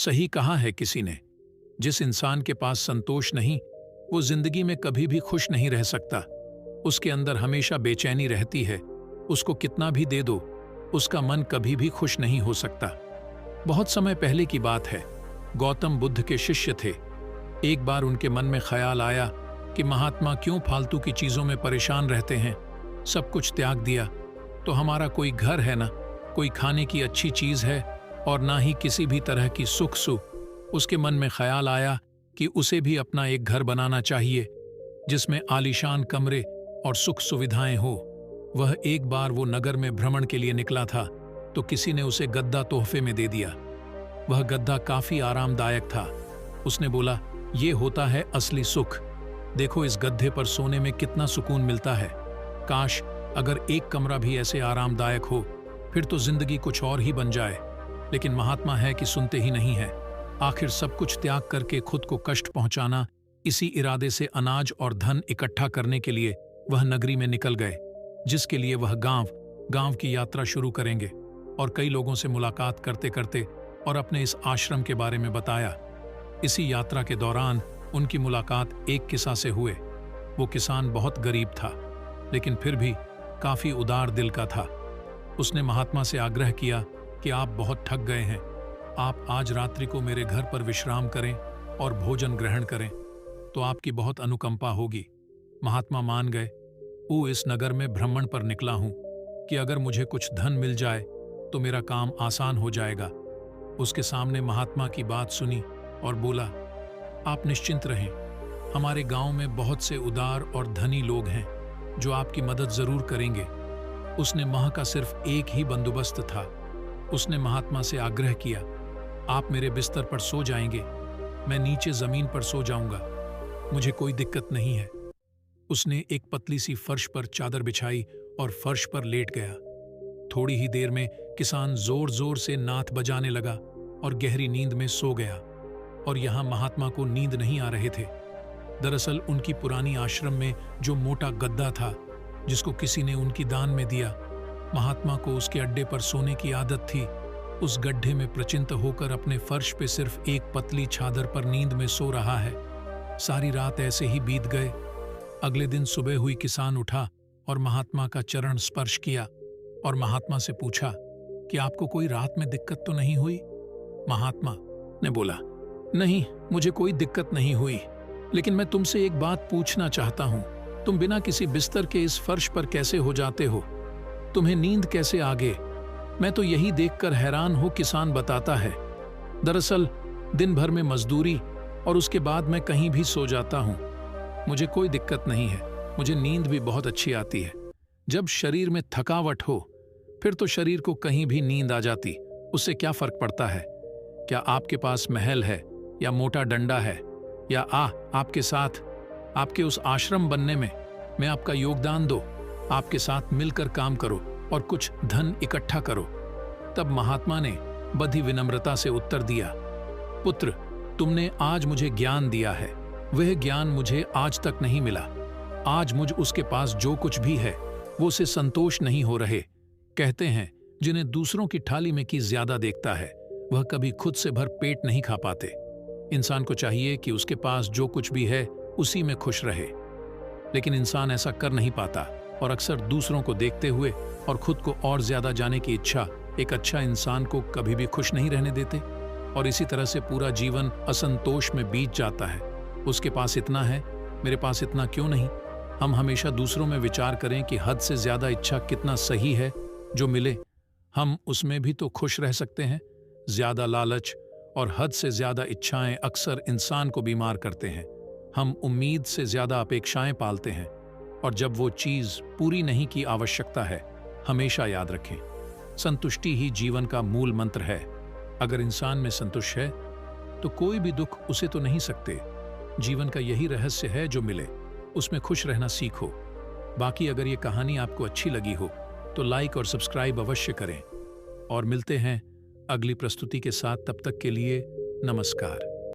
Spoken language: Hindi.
सही कहा है किसी ने, जिस इंसान के पास संतोष नहीं, वो जिंदगी में कभी भी खुश नहीं रह सकता। उसके अंदर हमेशा बेचैनी रहती है। उसको कितना भी दे दो, उसका मन कभी भी खुश नहीं हो सकता। बहुत समय पहले की बात है, गौतम बुद्ध के शिष्य थे। एक बार उनके मन में ख्याल आया कि महात्मा क्यों फालतू की चीजों में परेशान रहते हैं। सब कुछ त्याग दिया तो हमारा कोई घर है ना, कोई खाने की अच्छी चीज है, और ना ही किसी भी तरह की सुख सुख। उसके मन में ख्याल आया कि उसे भी अपना एक घर बनाना चाहिए जिसमें आलीशान कमरे और सुख सुविधाएं हो। वह एक बार वो नगर में भ्रमण के लिए निकला था तो किसी ने उसे गद्दा तोहफे में दे दिया। वह गद्दा काफी आरामदायक था। उसने बोला, ये होता है असली सुख। देखो इस गद्दे पर सोने में कितना सुकून मिलता है। काश अगर एक कमरा भी ऐसे आरामदायक हो, फिर तो जिंदगी कुछ और ही बन जाए। लेकिन महात्मा है कि सुनते ही नहीं है। आखिर सब कुछ त्याग करके खुद को कष्ट पहुंचाना, इसी इरादे से अनाज और धन इकट्ठा करने के लिए वह नगरी में निकल गए, जिसके लिए वह गांव की यात्रा शुरू करेंगे। और कई लोगों से मुलाकात करते करते और अपने इस आश्रम के बारे में बताया। इसी यात्रा के दौरान उनकी मुलाकात एक किसान से हुए। वो किसान बहुत गरीब था, लेकिन फिर भी काफी उदार दिल का था। उसने महात्मा से आग्रह किया कि आप बहुत थक गए हैं, आप आज रात्रि को मेरे घर पर विश्राम करें और भोजन ग्रहण करें तो आपकी बहुत अनुकंपा होगी। महात्मा मान गए। इस नगर में भ्रमण पर निकला हूं कि अगर मुझे कुछ धन मिल जाए तो मेरा काम आसान हो जाएगा। उसके सामने महात्मा की बात सुनी और बोला, आप निश्चिंत रहें, हमारे गांव में बहुत से उदार और धनी लोग हैं जो आपकी मदद जरूर करेंगे। उसने माह का सिर्फ एक ही बंदोबस्त था। उसने महात्मा से आग्रह किया, आप मेरे बिस्तर पर सो जाएंगे, मैं नीचे जमीन पर सो जाऊंगा, मुझे कोई दिक्कत नहीं है। उसने एक पतली सी फर्श पर चादर बिछाई और फर्श पर लेट गया। थोड़ी ही देर में किसान जोर जोर से नाथ बजाने लगा और गहरी नींद में सो गया। और यहां महात्मा को नींद नहीं आ रहे थे। दरअसल उनकी पुरानी आश्रम में जो मोटा गद्दा था, जिसको किसी ने उनकी दान में दिया, महात्मा को उसके अड्डे पर सोने की आदत थी। उस गड्ढे में प्रचिंत होकर अपने फर्श पे सिर्फ एक पतली चादर पर नींद में सो रहा है। सारी रात ऐसे ही बीत गए। अगले दिन सुबह हुई, किसान उठा और महात्मा का चरण स्पर्श किया और महात्मा से पूछा कि आपको कोई रात में दिक्कत तो नहीं हुई? महात्मा ने बोला, नहीं, मुझे कोई दिक्कत नहीं हुई, लेकिन मैं तुमसे एक बात पूछना चाहता हूं। तुम बिना किसी बिस्तर के इस फर्श पर कैसे हो जाते हो? तुम्हें नींद कैसे आ गई? मैं तो यही देखकर हैरान हूं, किसान बताता है। दरअसल दिन भर में मजदूरी और उसके बाद मैं कहीं भी सो जाता हूं। मुझे कोई दिक्कत नहीं है, मुझे नींद भी बहुत अच्छी आती है। जब शरीर में थकावट हो फिर तो शरीर को कहीं भी नींद आ जाती, उससे क्या फर्क पड़ता है? क्या आपके पास महल है या मोटा डंडा है, या आपके साथ आपके उस आश्रम बनने में मैं आपका योगदान दो, आपके साथ मिलकर काम करो और कुछ धन इकट्ठा करो। तब महात्मा ने बड़ी विनम्रता से उत्तर दिया, पुत्र, तुमने आज मुझे ज्ञान दिया है, वह ज्ञान मुझे आज तक नहीं मिला। आज मुझ उसके पास जो कुछ भी है वो उसे संतोष नहीं हो रहे। कहते हैं, जिन्हें दूसरों की थाली में की ज्यादा देखता है वह कभी खुद से भर पेट नहीं खा पाते। इंसान को चाहिए कि उसके पास जो कुछ भी है उसी में खुश रहे, लेकिन इंसान ऐसा कर नहीं पाता और अक्सर दूसरों को देखते हुए और खुद को और ज्यादा जाने की इच्छा एक अच्छा इंसान को कभी भी खुश नहीं रहने देते, और इसी तरह से पूरा जीवन असंतोष में बीत जाता है। उसके पास इतना है, मेरे पास इतना क्यों नहीं? हम हमेशा दूसरों में विचार करें कि हद से ज्यादा इच्छा कितना सही है। जो मिले हम उसमें भी तो खुश रह सकते हैं। ज्यादा लालच और हद से ज्यादा इच्छाएं अक्सर इंसान को बीमार करते हैं। हम उम्मीद से ज्यादा अपेक्षाएं पालते हैं, और जब वो चीज पूरी नहीं की आवश्यकता है। हमेशा याद रखें, संतुष्टि ही जीवन का मूल मंत्र है। अगर इंसान में संतुष्ट है तो कोई भी दुख उसे तो नहीं सकते। जीवन का यही रहस्य है, जो मिले उसमें खुश रहना सीखो। बाकी अगर ये कहानी आपको अच्छी लगी हो तो लाइक और सब्सक्राइब अवश्य करें, और मिलते हैं अगली प्रस्तुति के साथ। तब तक के लिए नमस्कार।